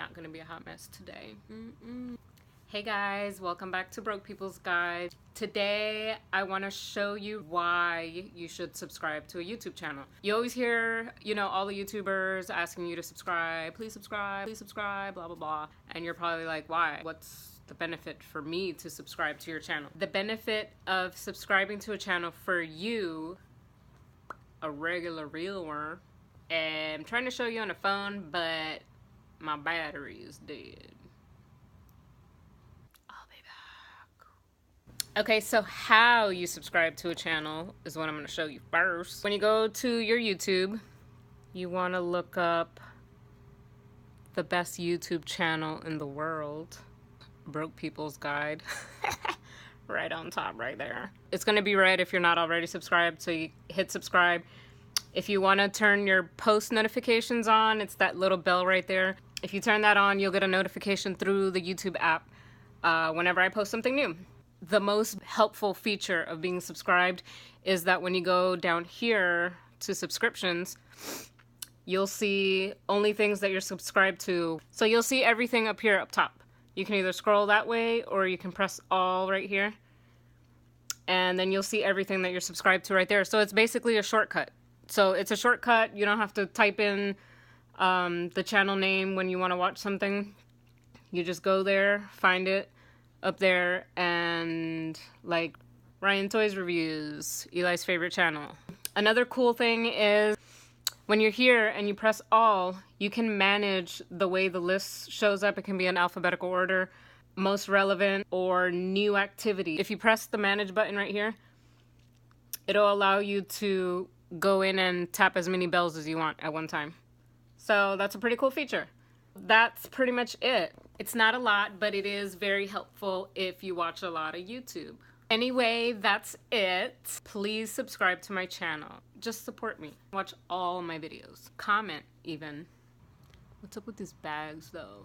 not gonna be a hot mess today. Hey guys, welcome back to Broke People's Guide. Today I want to show you why you should subscribe to a YouTube channel. You always hear, all the YouTubers asking you to subscribe, please subscribe, blah blah blah. And you're probably like, why? What's the benefit for me to subscribe to your channel? The benefit of subscribing to a channel for you, a regular realer, and I'm trying to show you on the phone, but my battery is dead. I'll be back. Okay, so how you subscribe to a channel is what I'm going to show you first. When you go to your YouTube, you want to look up the best YouTube channel in the world, Broke People's Guide. Right on top, right there. It's going to be red if you're not already subscribed, so you hit subscribe. If you want to turn your post notifications on, it's that little bell right there. If you turn that on, you'll get a notification through the YouTube app whenever I post something new. The most helpful feature of being subscribed is that when you go down here to subscriptions, you'll see only things that you're subscribed to. So you'll see everything up here up top. You can either scroll that way or you can press all right here. And then you'll see everything that you're subscribed to right there. So it's basically a shortcut. So it's a shortcut. You don't have to type in the channel name when you want to watch something. You just go there, find it up there, and like Ryan Toys Reviews, Eli's favorite channel. Another cool thing is when you're here and you press all, you can manage the way the list shows up. It can be in alphabetical order, most relevant, or new activity. If you press the manage button right here, it'll allow you to go in and tap as many bells as you want at one time. So that's a pretty cool feature. That's pretty much it. It's not a lot, but it is very helpful if you watch a lot of YouTube. Anyway, that's it. Please subscribe to my channel. Just support me. Watch all my videos. Comment even. What's up with these bags though?